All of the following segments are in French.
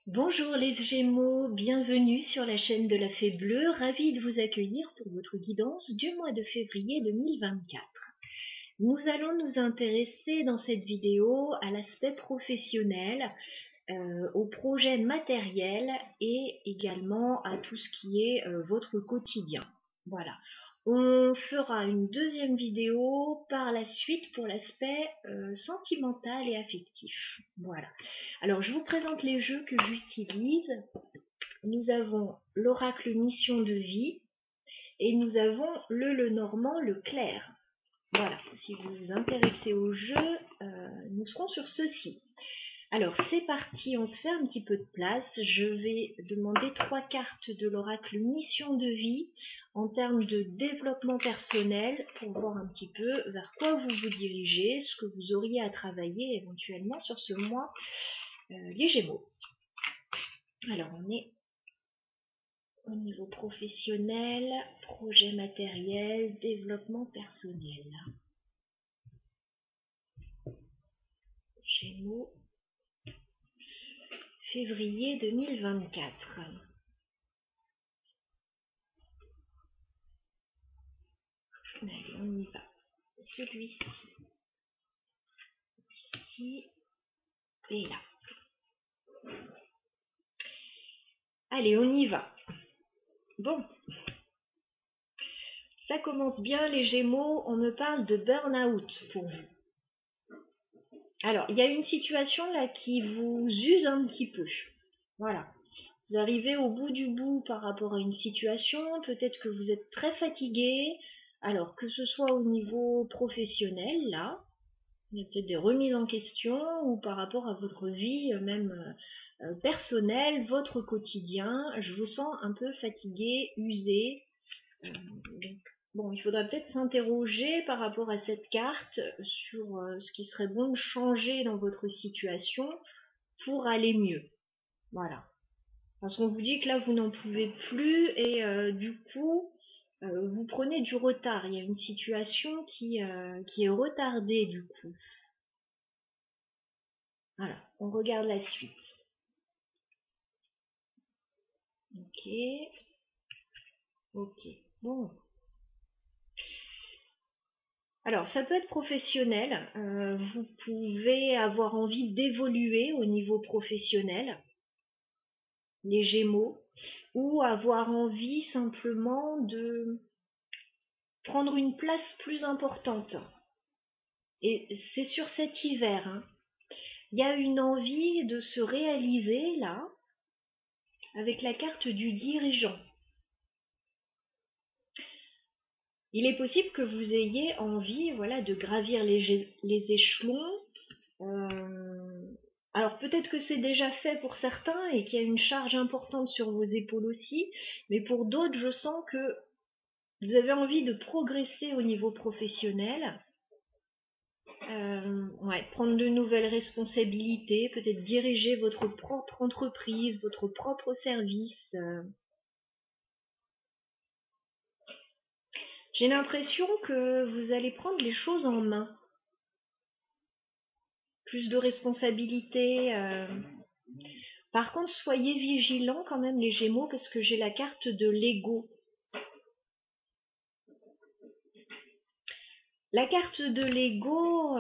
Bonjour les Gémeaux, bienvenue sur la chaîne de la Fée Bleue, ravie de vous accueillir pour votre guidance du mois de février 2024. Nous allons nous intéresser dans cette vidéo à l'aspect professionnel, au projet matériel et également à tout ce qui est votre quotidien. Voilà. On fera une deuxième vidéo par la suite pour l'aspect sentimental et affectif. Voilà. Alors, je vous présente les jeux que j'utilise. Nous avons l'oracle mission de vie et nous avons le Lenormand, le clair. Voilà, si vous vous intéressez au jeu, nous serons sur ceci. Alors, c'est parti, on se fait un petit peu de place. Je vais demander 3 cartes de l'oracle mission de vie en termes de développement personnel pour voir un petit peu vers quoi vous vous dirigez, ce que vous auriez à travailler éventuellement sur ce mois, les Gémeaux. Alors, on est au niveau professionnel, projet matériel, développement personnel. Gémeaux, février 2024. Allez, on y va. Celui-ci, ici et là. Allez, on y va. Bon, ça commence bien les Gémeaux, on me parle de burn-out pour vous. Alors, il y a une situation là qui vous use un petit peu. Voilà. Vous arrivez au bout du bout par rapport à une situation, peut-être que vous êtes très fatigué, alors que ce soit au niveau professionnel, là, il y a peut-être des remises en question, ou par rapport à votre vie même personnelle, votre quotidien, je vous sens un peu fatigué, usé. Donc, bon, il faudrait peut-être s'interroger par rapport à cette carte sur ce qui serait bon de changer dans votre situation pour aller mieux. Voilà. Parce qu'on vous dit que là, vous n'en pouvez plus et du coup, vous prenez du retard. Il y a une situation qui est retardée du coup. Voilà, on regarde la suite. Ok. Ok. Bon. Alors, ça peut être professionnel. Vous pouvez avoir envie d'évoluer au niveau professionnel, les Gémeaux, ou avoir envie simplement de prendre une place plus importante. Et c'est sur cet hiver, hein. Il y a une envie de se réaliser là, avec la carte du dirigeant. Il est possible que vous ayez envie, voilà, de gravir les échelons. Alors peut-être que c'est déjà fait pour certains et qu'il y a une charge importante sur vos épaules aussi, mais pour d'autres, je sens que vous avez envie de progresser au niveau professionnel. Ouais, prendre de nouvelles responsabilités, peut-être diriger votre propre entreprise, votre propre service. J'ai l'impression que vous allez prendre les choses en main. Plus de responsabilités. Par contre, soyez vigilants quand même les Gémeaux parce que j'ai la carte de l'ego. La carte de l'ego,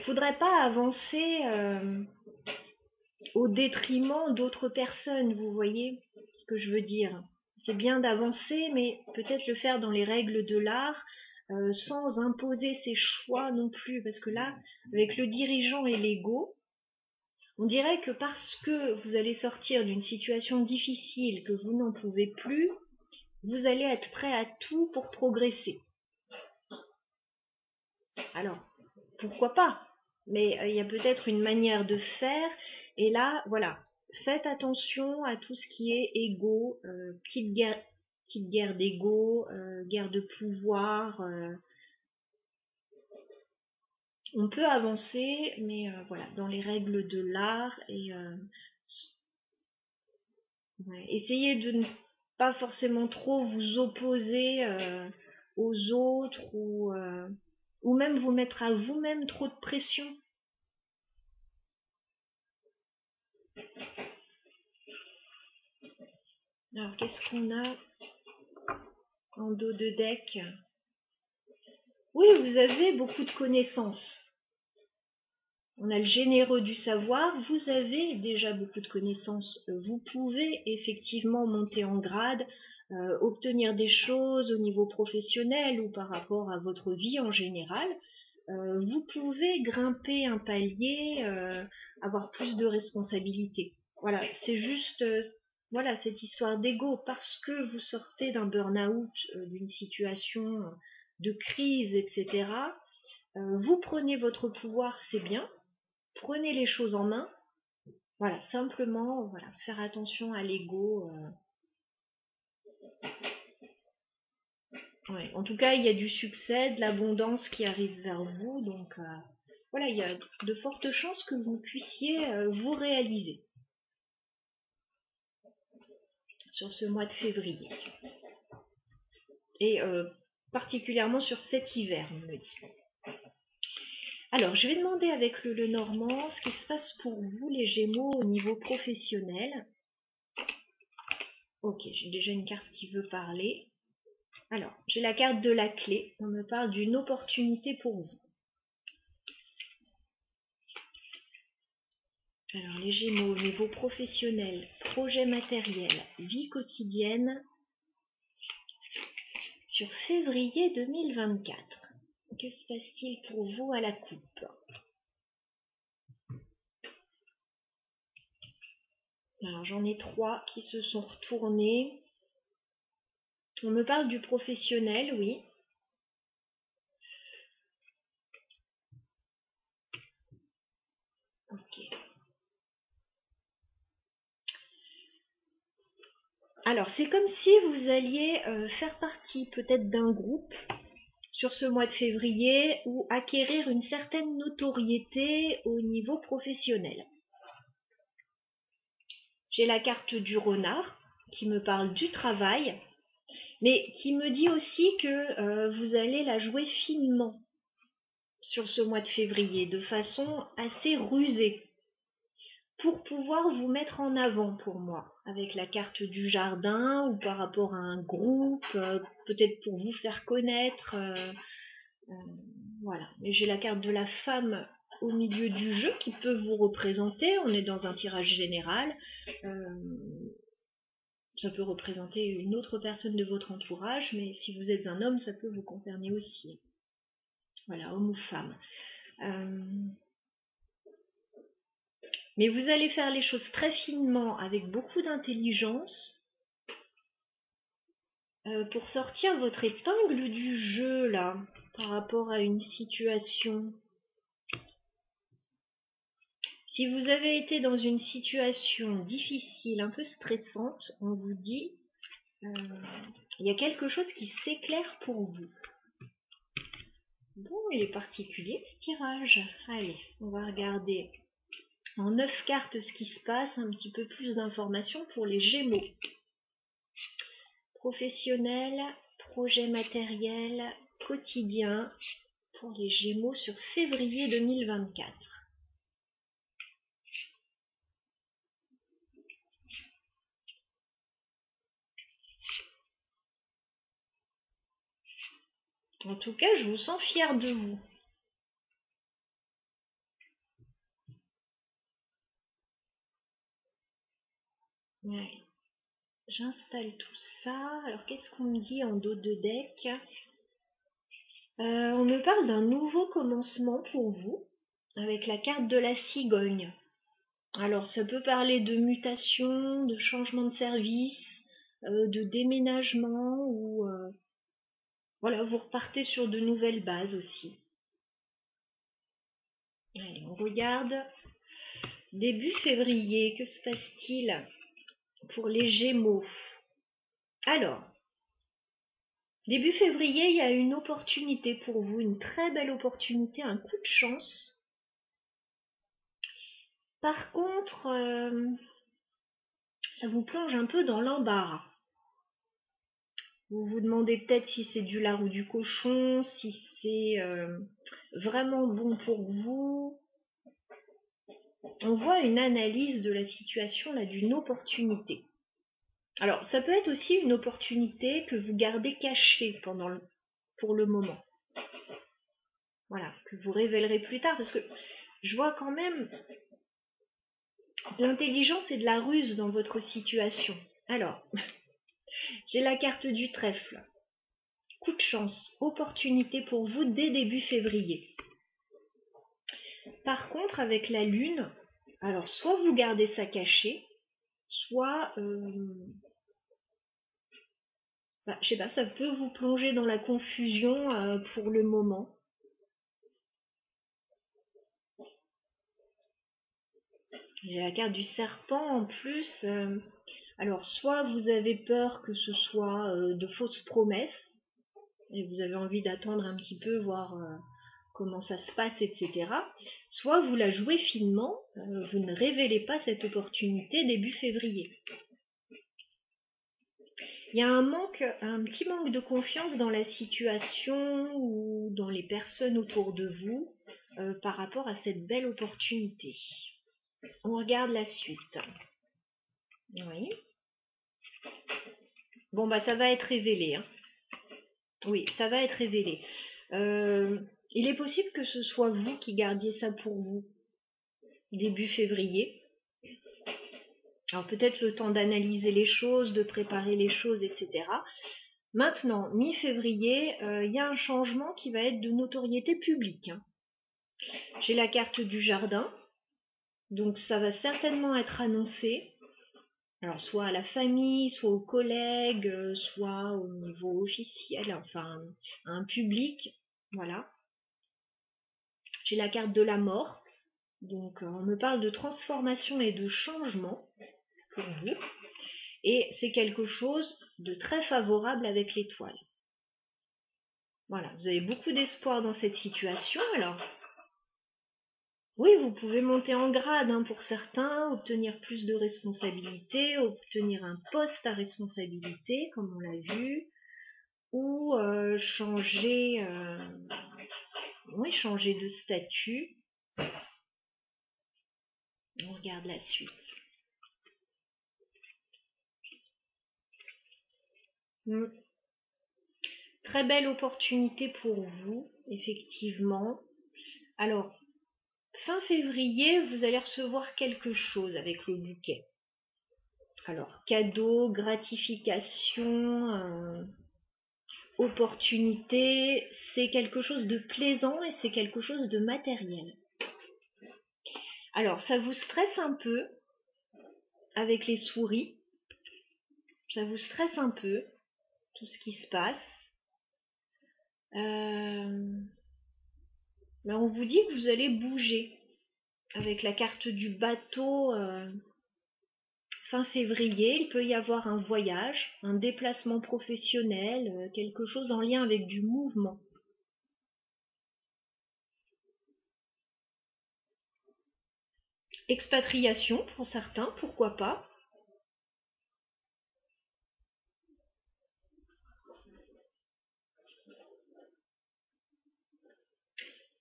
faudrait pas avancer au détriment d'autres personnes, vous voyez ce que je veux dire. C'est bien d'avancer, mais peut-être le faire dans les règles de l'art, sans imposer ses choix non plus, parce que là, avec le dirigeant et l'ego, on dirait que parce que vous allez sortir d'une situation difficile, que vous n'en pouvez plus, vous allez être prêt à tout pour progresser. Alors, pourquoi pas? Mais il y a peut-être une manière de faire, et là, voilà, faites attention à tout ce qui est égo, petite guerre d'ego, guerre de pouvoir. On peut avancer, mais voilà, dans les règles de l'art et ouais, essayez de ne pas forcément trop vous opposer aux autres ou même vous mettre à vous-même trop de pression. Alors, qu'est-ce qu'on a en dos de deck? Oui, vous avez beaucoup de connaissances. On a le généreux du savoir, vous avez déjà beaucoup de connaissances. Vous pouvez effectivement monter en grade, obtenir des choses au niveau professionnel ou par rapport à votre vie en général. Vous pouvez grimper un palier, avoir plus de responsabilités. Voilà, c'est juste voilà, cette histoire d'ego, parce que vous sortez d'un burn-out, d'une situation de crise, etc. Vous prenez votre pouvoir, c'est bien. Prenez les choses en main. Voilà, simplement, voilà, faire attention à l'ego. Ouais. En tout cas, il y a du succès, de l'abondance qui arrive vers vous. Donc, voilà, il y a de fortes chances que vous puissiez vous réaliser sur ce mois de février. Et particulièrement sur cet hiver, on me dit. Alors, je vais demander avec le Normand ce qui se passe pour vous, les Gémeaux, au niveau professionnel. Ok, j'ai déjà une carte qui veut parler. Alors, j'ai la carte de la clé. On me parle d'une opportunité pour vous. Alors, les Gémeaux, au niveau professionnel, projet matériel, vie quotidienne, sur février 2024. Que se passe-t-il pour vous à la coupe? Alors, j'en ai 3 qui se sont retournés. On me parle du professionnel, oui. Ok. Alors, c'est comme si vous alliez faire partie peut-être d'un groupe sur ce mois de février ou acquérir une certaine notoriété au niveau professionnel. J'ai la carte du renard qui me parle du travail, mais qui me dit aussi que vous allez la jouer finement sur ce mois de février, de façon assez rusée, pour pouvoir vous mettre en avant pour moi, avec la carte du jardin ou par rapport à un groupe, peut-être pour vous faire connaître, voilà. Mais j'ai la carte de la femme au milieu du jeu qui peut vous représenter. On est dans un tirage général. Ça peut représenter une autre personne de votre entourage, mais si vous êtes un homme, ça peut vous concerner aussi. Voilà, homme ou femme. Mais vous allez faire les choses très finement, avec beaucoup d'intelligence, pour sortir votre épingle du jeu, là, par rapport à une situation. Si vous avez été dans une situation difficile, un peu stressante, on vous dit, il y a quelque chose qui s'éclaire pour vous. Bon, il est particulier ce tirage. Allez, on va regarder en 9 cartes ce qui se passe, un petit peu plus d'informations pour les Gémeaux. Professionnel, projet matériel, quotidien pour les Gémeaux sur février 2024. En tout cas, je vous sens fière de vous. Ouais. J'installe tout ça. Alors, qu'est-ce qu'on me dit en dos de deck? On me parle d'un nouveau commencement pour vous, avec la carte de la cigogne. Alors, ça peut parler de mutation, de changement de service, de déménagement, ou voilà, vous repartez sur de nouvelles bases aussi. Allez, on regarde. Début février, que se passe-t-il pour les Gémeaux? Alors, début février, il y a une opportunité pour vous, une très belle opportunité, un coup de chance. Par contre, ça vous plonge un peu dans l'embarras. Vous vous demandez peut-être si c'est du lard ou du cochon, si c'est vraiment bon pour vous. on voit une analyse de la situation, là, d'une opportunité. Alors, ça peut être aussi une opportunité que vous gardez cachée pour le moment. Voilà, que vous révélerez plus tard, parce que je vois quand même l'intelligence et de la ruse dans votre situation. Alors, j'ai la carte du trèfle. Coup de chance, opportunité pour vous dès début février. Par contre, avec la lune, alors soit vous gardez ça caché, soit, je sais pas, ça peut vous plonger dans la confusion pour le moment. J'ai la carte du serpent en plus. Alors, soit vous avez peur que ce soit de fausses promesses, et vous avez envie d'attendre un petit peu, voir comment ça se passe, etc. Soit vous la jouez finement, vous ne révélez pas cette opportunité début février. Il y a un petit manque de confiance dans la situation ou dans les personnes autour de vous par rapport à cette belle opportunité. On regarde la suite. Oui. Bon, bah ça va être révélé. Hein. Oui, ça va être révélé. Il est possible que ce soit vous qui gardiez ça pour vous, début février. Alors peut-être le temps d'analyser les choses, de préparer les choses, etc. Maintenant, mi-février, il y a un changement qui va être de notoriété publique. Hein. J'ai la carte du jardin, donc ça va certainement être annoncé. Alors soit à la famille, soit aux collègues, soit au niveau officiel, enfin à un public, voilà. J'ai la carte de la mort, donc on me parle de transformation et de changement pour vous. Et c'est quelque chose de très favorable avec l'étoile. Voilà, vous avez beaucoup d'espoir dans cette situation, alors oui, vous pouvez monter en grade hein, pour certains, obtenir plus de responsabilités, obtenir un poste à responsabilité, comme on l'a vu, ou changer de statut. On regarde la suite. Très belle opportunité pour vous, effectivement. Alors, fin février, vous allez recevoir quelque chose avec le bouquet. Alors, cadeau, gratification, opportunité, c'est quelque chose de plaisant et c'est quelque chose de matériel. Alors, ça vous stresse un peu avec les souris. Ça vous stresse un peu, tout ce qui se passe. Mais on vous dit que vous allez bouger. Avec la carte du bateau, fin février, il peut y avoir un voyage, un déplacement professionnel, quelque chose en lien avec du mouvement. Expatriation pour certains, pourquoi pas.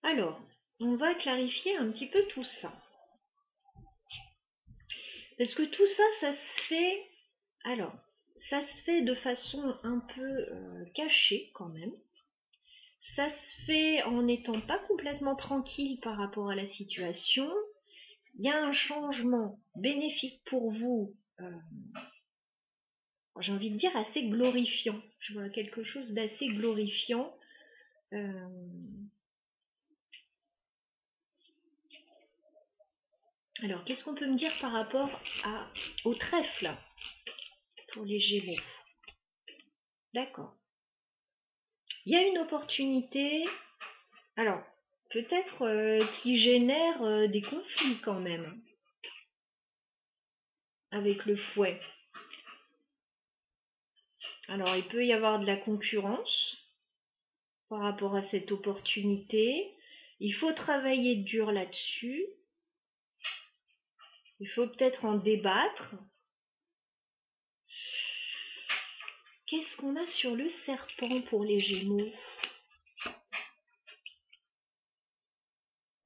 Alors, on va clarifier un petit peu tout ça. Parce que tout ça, ça se fait... Alors, ça se fait de façon un peu cachée quand même. Ça se fait en n'étant pas complètement tranquille par rapport à la situation. Il y a un changement bénéfique pour vous, j'ai envie de dire assez glorifiant. Je vois quelque chose d'assez glorifiant. Alors, qu'est-ce qu'on peut me dire par rapport au trèfle pour les Gémeaux? D'accord. Il y a une opportunité, alors peut-être qui génère des conflits quand même avec le fouet. Alors, il peut y avoir de la concurrence par rapport à cette opportunité. Il faut travailler dur là-dessus. Il faut peut-être en débattre. Qu'est-ce qu'on a sur le serpent pour les Gémeaux?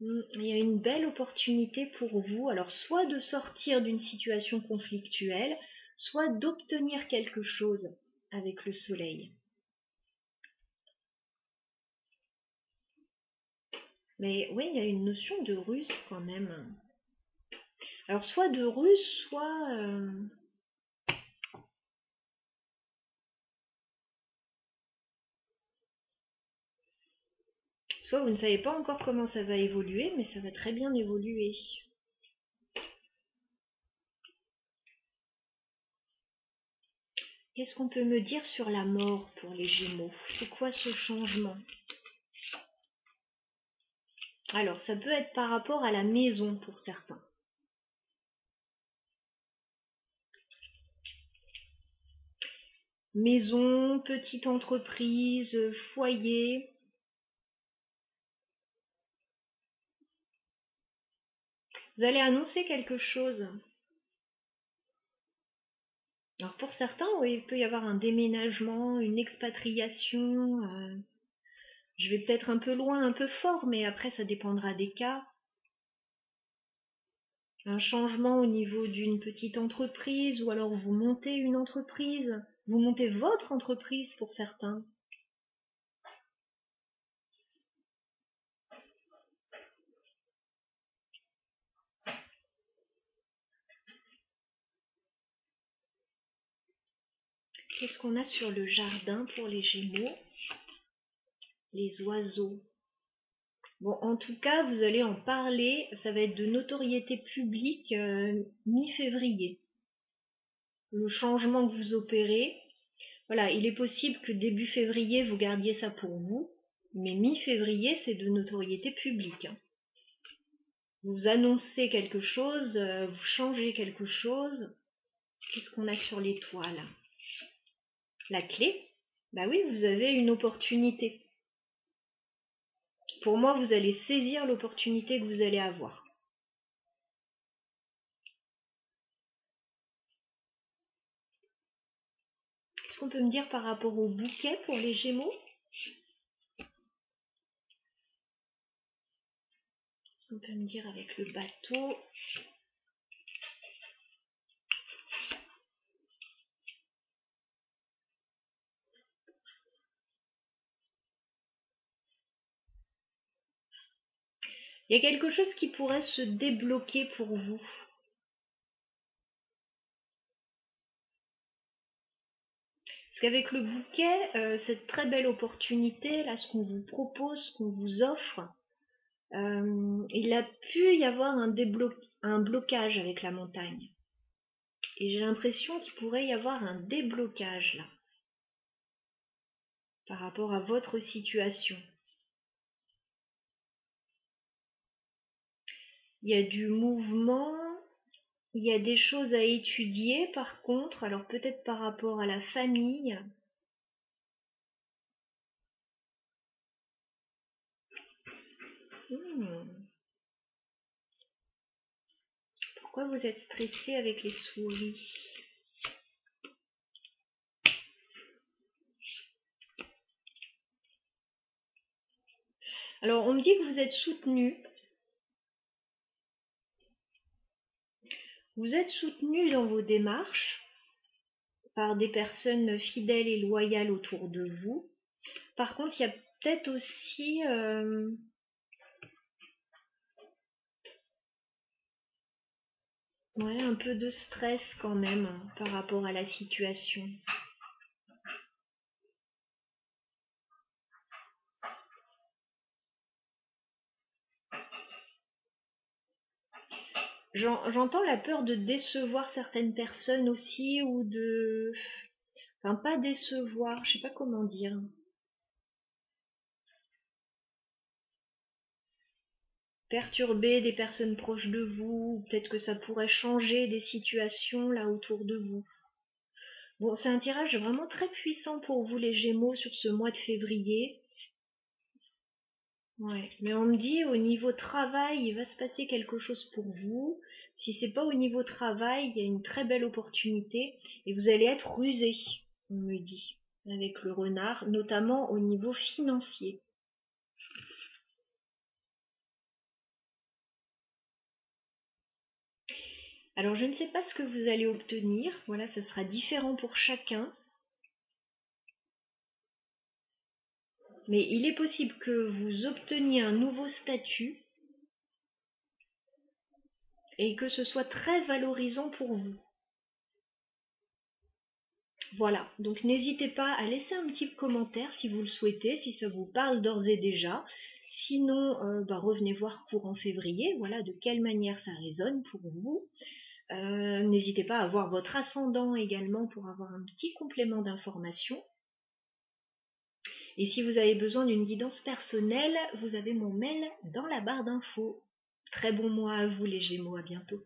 Il y a une belle opportunité pour vous, alors soit de sortir d'une situation conflictuelle, soit d'obtenir quelque chose avec le soleil. Mais oui, il y a une notion de ruse quand même. Alors soit de ruse, soit vous ne savez pas encore comment ça va évoluer, mais ça va très bien évoluer. Qu'est-ce qu'on peut me dire sur la mort pour les Gémeaux? C'est quoi ce changement? Alors, ça peut être par rapport à la maison pour certains. Maison, petite entreprise, foyer. Vous allez annoncer quelque chose. Alors pour certains, oui, il peut y avoir un déménagement, une expatriation. Je vais peut-être un peu loin, un peu fort, mais après ça dépendra des cas. Un changement au niveau d'une petite entreprise, ou alors vous montez une entreprise. Vous montez votre entreprise pour certains. Qu'est-ce qu'on a sur le jardin pour les Gémeaux? Les oiseaux. Bon, en tout cas, vous allez en parler, ça va être de notoriété publique mi-février. Le changement que vous opérez, voilà, il est possible que début février, vous gardiez ça pour vous, mais mi-février, c'est de notoriété publique. Vous annoncez quelque chose, vous changez quelque chose. Qu'est-ce qu'on a sur l'étoile? La clé? Bah oui, vous avez une opportunité. Pour moi, vous allez saisir l'opportunité que vous allez avoir. Qu'est-ce qu'on peut me dire par rapport au bouquet pour les Gémeaux? Qu'est-ce qu'on peut me dire avec le bateau? Il y a quelque chose qui pourrait se débloquer pour vous. Parce qu'avec le bouquet, cette très belle opportunité, là, ce qu'on vous propose, ce qu'on vous offre, il a pu y avoir un blocage avec la montagne. Et j'ai l'impression qu'il pourrait y avoir un déblocage là, par rapport à votre situation. Il y a du mouvement, il y a des choses à étudier par contre, alors peut-être par rapport à la famille. Pourquoi vous êtes stressé avec les souris? Alors on me dit que vous êtes soutenu. Vous êtes soutenu dans vos démarches par des personnes fidèles et loyales autour de vous. Par contre, il y a peut-être aussi ouais, un peu de stress quand même par rapport à la situation. J'entends la peur de décevoir certaines personnes aussi ou de... Enfin, pas décevoir, je sais pas comment dire. Perturber des personnes proches de vous, peut-être que ça pourrait changer des situations là autour de vous. Bon, c'est un tirage vraiment très puissant pour vous les Gémeaux sur ce mois de février. Ouais, mais on me dit au niveau travail, il va se passer quelque chose pour vous. Si c'est pas au niveau travail, il y a une très belle opportunité et vous allez être rusé, on me dit, avec le renard, notamment au niveau financier. Alors, je ne sais pas ce que vous allez obtenir. Voilà, ça sera différent pour chacun. Mais il est possible que vous obteniez un nouveau statut et que ce soit très valorisant pour vous. Voilà, donc n'hésitez pas à laisser un petit commentaire si vous le souhaitez, si ça vous parle d'ores et déjà. Sinon, revenez voir courant février, voilà de quelle manière ça résonne pour vous. N'hésitez pas à voir votre ascendant également pour avoir un petit complément d'information. Et si vous avez besoin d'une guidance personnelle, vous avez mon mail dans la barre d'infos. Très bon mois à vous les Gémeaux, à bientôt.